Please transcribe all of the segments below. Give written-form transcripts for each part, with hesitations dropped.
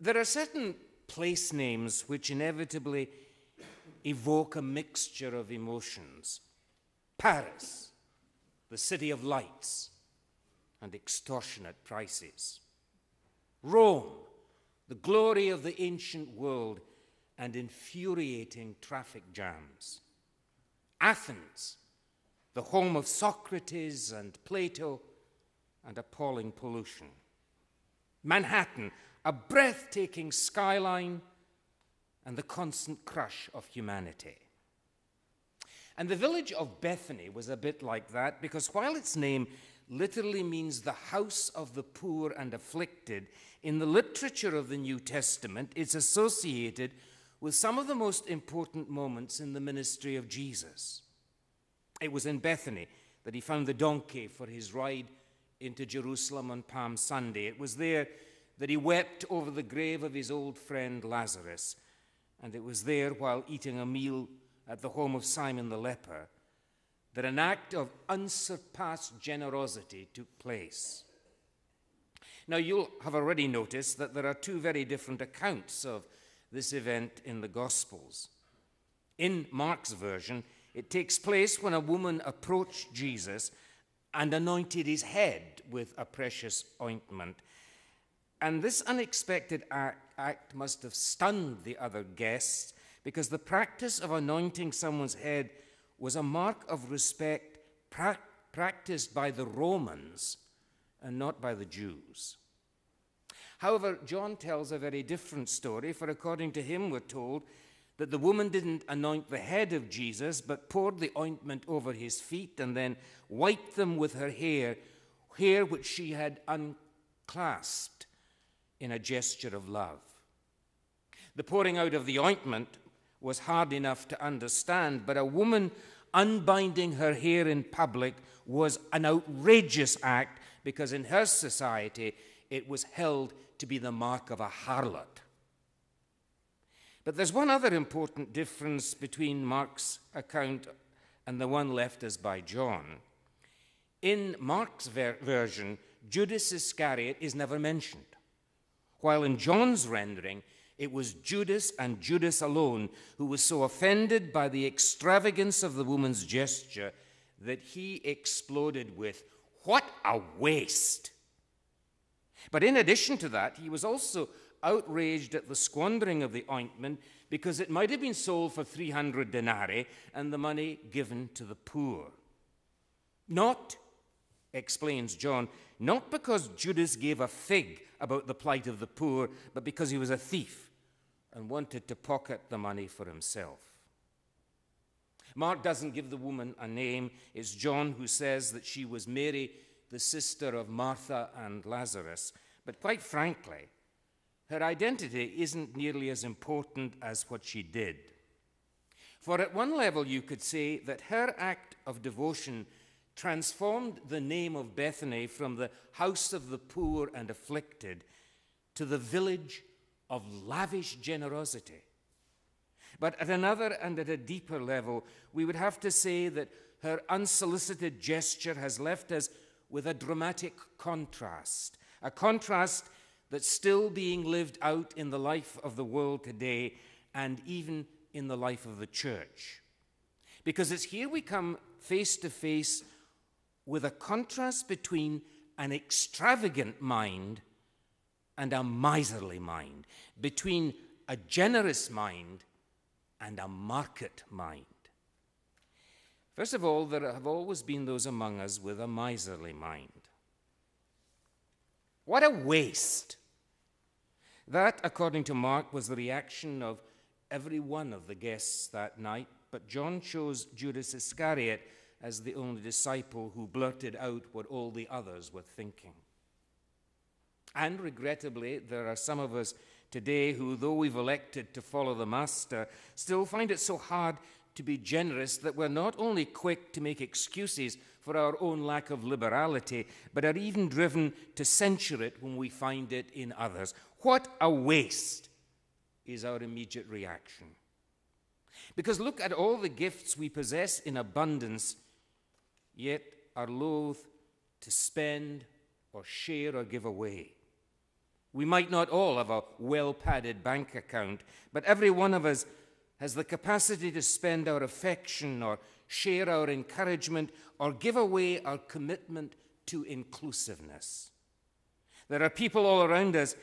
There are certain place names which inevitably evoke a mixture of emotions. Paris, the city of lights and extortionate prices. Rome, the glory of the ancient world and infuriating traffic jams. Athens, the home of Socrates and Plato and appalling pollution. Manhattan, a breathtaking skyline and the constant crush of humanity. And the village of Bethany was a bit like that, because while its name literally means the house of the poor and afflicted, in the literature of the New Testament, it's associated with some of the most important moments in the ministry of Jesus. It was in Bethany that he found the donkey for his ride into Jerusalem on Palm Sunday. It was there that he wept over the grave of his old friend Lazarus. And it was there, while eating a meal at the home of Simon the leper, that an act of unsurpassed generosity took place. Now, you'll have already noticed that there are two very different accounts of this event in the Gospels. In Mark's version, it takes place when a woman approached Jesus and anointed his head with a precious ointment. And this unexpected act must have stunned the other guests, because the practice of anointing someone's head was a mark of respect practiced by the Romans and not by the Jews. However, John tells a very different story, for according to him, we're told that the woman didn't anoint the head of Jesus, but poured the ointment over his feet and then wiped them with her hair which she had unclasped in a gesture of love. The pouring out of the ointment was hard enough to understand, but a woman unbinding her hair in public was an outrageous act, because in her society it was held to be the mark of a harlot. But there's one other important difference between Mark's account and the one left us by John. In Mark's version, Judas Iscariot is never mentioned, while in John's rendering, it was Judas and Judas alone who was so offended by the extravagance of the woman's gesture that he exploded with, "What a waste!" But in addition to that, he was also outraged at the squandering of the ointment, because it might have been sold for 300 denarii and the money given to the poor. Not, explains John, not because Judas gave a fig about the plight of the poor, but because he was a thief and wanted to pocket the money for himself. Mark doesn't give the woman a name. It's John who says that she was Mary, the sister of Martha and Lazarus. But quite frankly, her identity isn't nearly as important as what she did. For at one level, you could say that her act of devotion transformed the name of Bethany from the house of the poor and afflicted to the village of lavish generosity. But at another and at a deeper level, we would have to say that her unsolicited gesture has left us with a dramatic contrast, a contrast that's still being lived out in the life of the world today and even in the life of the church. Because it's here we come face to face with a contrast between an extravagant mind and a miserly mind, between a generous mind and a market mind. First of all, there have always been those among us with a miserly mind. What a waste! That, according to Mark, was the reaction of every one of the guests that night, but John chose Judas Iscariot as the only disciple who blurted out what all the others were thinking. And regrettably, there are some of us today who, though we've elected to follow the Master, still find it so hard to be generous that we're not only quick to make excuses for our own lack of liberality, but are even driven to censure it when we find it in others. What a waste is our immediate reaction. Because look at all the gifts we possess in abundance, yet are loath to spend or share or give away. We might not all have a well-padded bank account, but every one of us has the capacity to spend our affection or share our encouragement or give away our commitment to inclusiveness. There are people all around us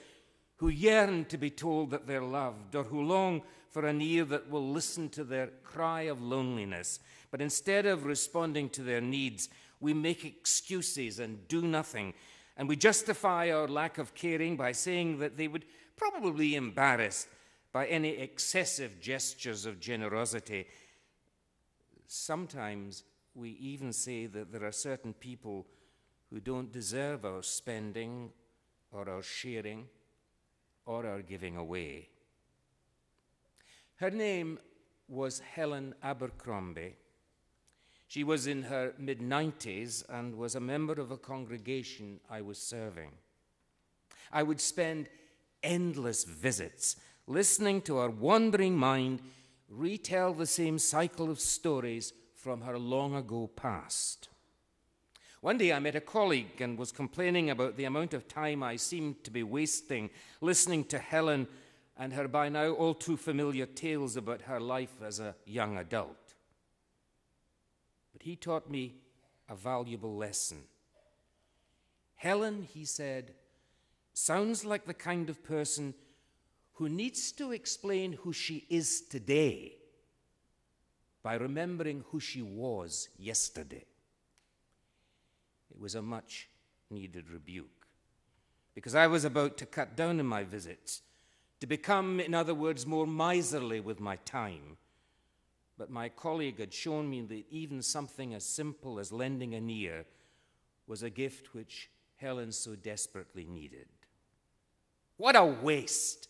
who yearn to be told that they're loved, or who long for an ear that will listen to their cry of loneliness. But instead of responding to their needs, we make excuses and do nothing. And we justify our lack of caring by saying that they would probably be embarrassed by any excessive gestures of generosity. Sometimes we even say that there are certain people who don't deserve our spending or our sharing or our giving away. Her name was Helen Abercrombie. She was in her mid-90s and was a member of a congregation I was serving. I would spend endless visits listening to her wandering mind retell the same cycle of stories from her long-ago past. One day I met a colleague and was complaining about the amount of time I seemed to be wasting listening to Helen and her by now all too familiar tales about her life as a young adult. But he taught me a valuable lesson. Helen, he said, sounds like the kind of person who needs to explain who she is today by remembering who she was yesterday. It was a much-needed rebuke, because I was about to cut down on my visits, to become, in other words, more miserly with my time. But my colleague had shown me that even something as simple as lending an ear was a gift which Helen so desperately needed. What a waste,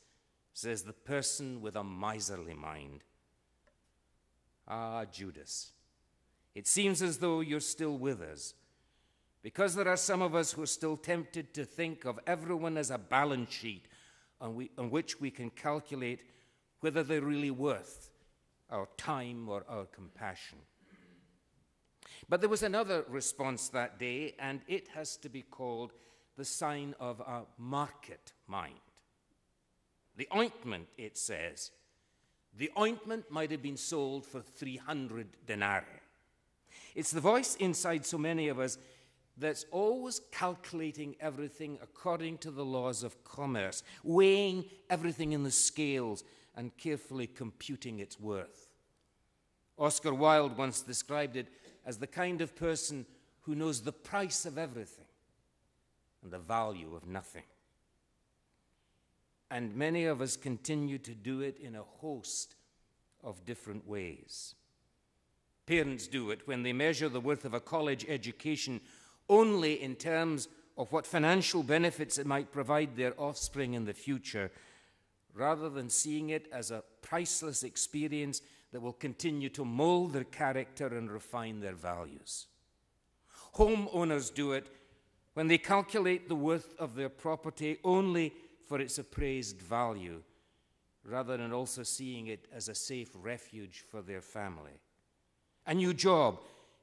says the person with a miserly mind. Ah, Judas, it seems as though you're still with us, because there are some of us who are still tempted to think of everyone as a balance sheet on which we can calculate whether they're really worth our time or our compassion. But there was another response that day, and it has to be called the sign of a market mind. The ointment, it says, the ointment might have been sold for 300 denarii. It's the voice inside so many of us that's always calculating everything according to the laws of commerce, weighing everything in the scales and carefully computing its worth. Oscar Wilde once described it as the kind of person who knows the price of everything and the value of nothing. And many of us continue to do it in a host of different ways. Parents do it when they measure the worth of a college education only in terms of what financial benefits it might provide their offspring in the future, rather than seeing it as a priceless experience that will continue to mold their character and refine their values. Homeowners do it when they calculate the worth of their property only for its appraised value, rather than also seeing it as a safe refuge for their family. A new job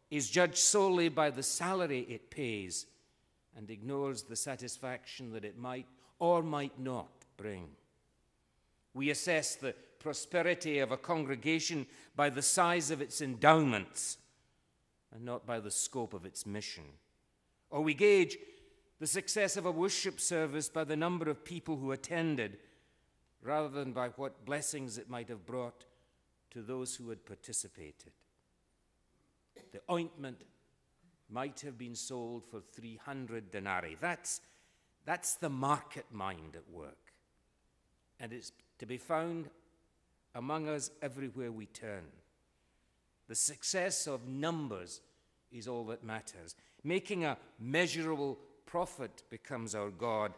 is judged solely by the salary it pays and ignores the satisfaction that it might or might not bring. We assess the prosperity of a congregation by the size of its endowments and not by the scope of its mission. Or we gauge the success of a worship service by the number of people who attended, rather than by what blessings it might have brought to those who had participated. The ointment might have been sold for 300 denarii. That's the market mind at work. And it's to be found among us everywhere we turn. The success of numbers is all that matters. Making a measurable profit becomes our God,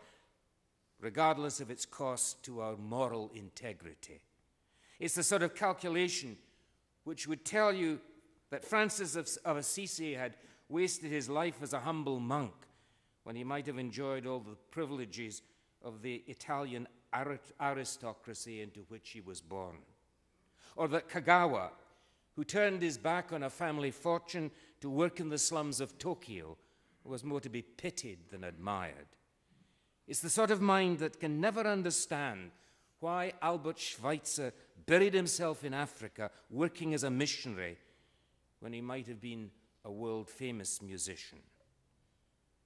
regardless of its cost to our moral integrity. It's the sort of calculation which would tell you that Francis of Assisi had wasted his life as a humble monk when he might have enjoyed all the privileges of the Italian aristocracy into which he was born. Or that Kagawa, who turned his back on a family fortune to work in the slums of Tokyo, was more to be pitied than admired. It's the sort of mind that can never understand why Albert Schweitzer buried himself in Africa working as a missionary when he might have been a world-famous musician.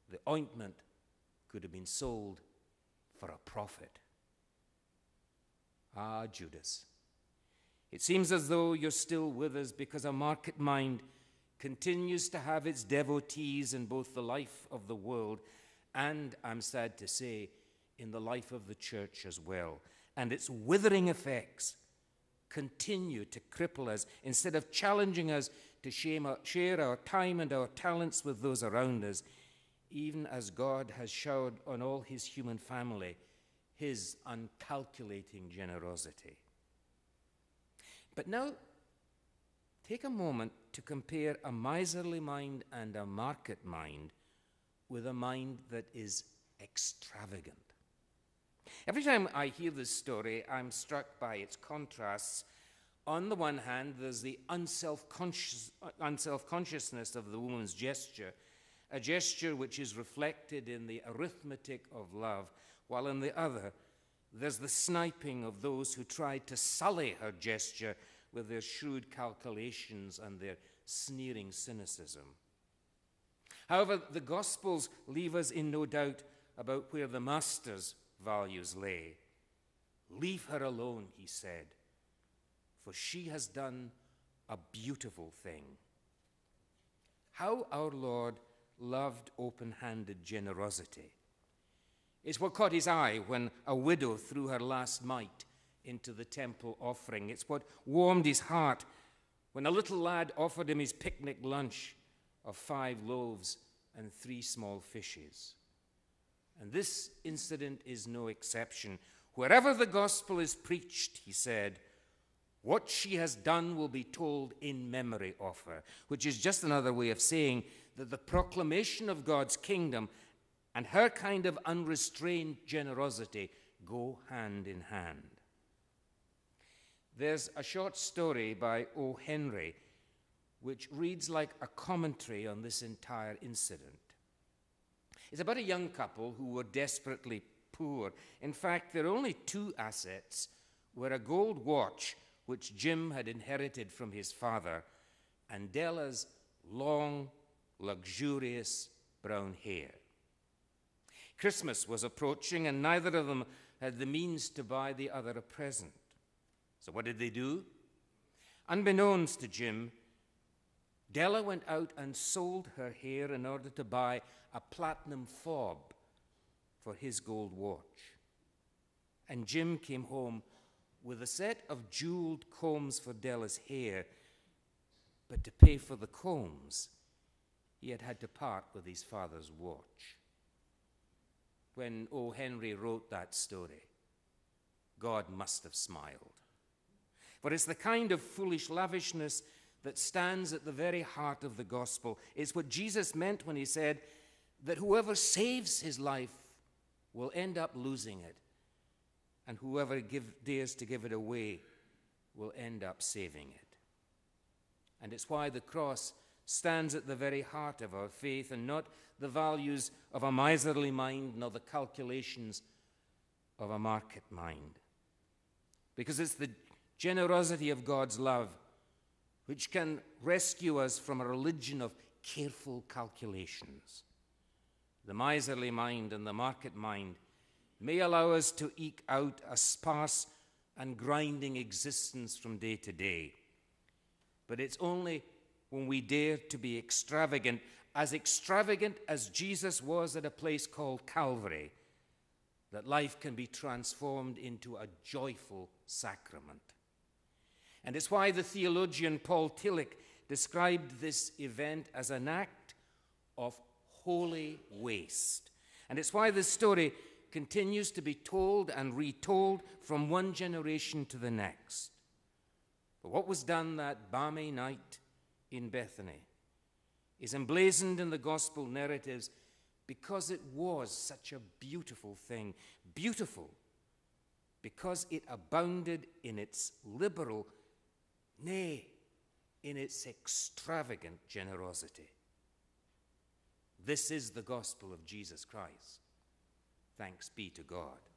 The ointment could have been sold for a profit. Ah, Judas, it seems as though you're still with us because a market mind continues to have its devotees in both the life of the world and, I'm sad to say, in the life of the church as well. And its withering effects continue to cripple us instead of challenging us to share our time and our talents with those around us, even as God has showered on all his human family his uncalculating generosity. But now, take a moment to compare a miserly mind and a market mind with a mind that is extravagant. Every time I hear this story, I'm struck by its contrasts. On the one hand, there's the unself-consciousness of the woman's gesture, a gesture which is reflected in the arithmetic of love, while on the other, there's the sniping of those who tried to sully her gesture with their shrewd calculations and their sneering cynicism. However, the Gospels leave us in no doubt about where the Master's values lay. Leave her alone, he said, for she has done a beautiful thing. How our Lord loved open-handed generosity. It's what caught his eye when a widow threw her last mite into the temple offering. It's what warmed his heart when a little lad offered him his picnic lunch of 5 loaves and 3 small fishes. And this incident is no exception. Wherever the gospel is preached, he said, what she has done will be told in memory of her, which is just another way of saying that the proclamation of God's kingdom and her kind of unrestrained generosity go hand in hand. There's a short story by O. Henry which reads like a commentary on this entire incident. It's about a young couple who were desperately poor. In fact, their only 2 assets were a gold watch which Jim had inherited from his father and Della's long, luxurious brown hair. Christmas was approaching, and neither of them had the means to buy the other a present. So what did they do? Unbeknownst to Jim, Della went out and sold her hair in order to buy a platinum fob for his gold watch. And Jim came home with a set of jeweled combs for Della's hair, but to pay for the combs, he had had to part with his father's watch. When O. Henry wrote that story, God must have smiled. For it's the kind of foolish lavishness that stands at the very heart of the gospel. It's what Jesus meant when he said that whoever saves his life will end up losing it, and whoever dares to give it away will end up saving it. And it's why the cross stands at the very heart of our faith, and not the values of a miserly mind nor the calculations of a market mind. Because it's the generosity of God's love which can rescue us from a religion of careful calculations. The miserly mind and the market mind may allow us to eke out a sparse and grinding existence from day to day. But it's only when we dare to be extravagant as Jesus was at a place called Calvary, that life can be transformed into a joyful sacrament. And it's why the theologian Paul Tillich described this event as an act of holy waste. And it's why this story continues to be told and retold from one generation to the next. But what was done that balmy night in Bethany is emblazoned in the gospel narratives because it was such a beautiful thing. Beautiful because it abounded in its liberal, nay, in its extravagant generosity. This is the gospel of Jesus Christ. Thanks be to God.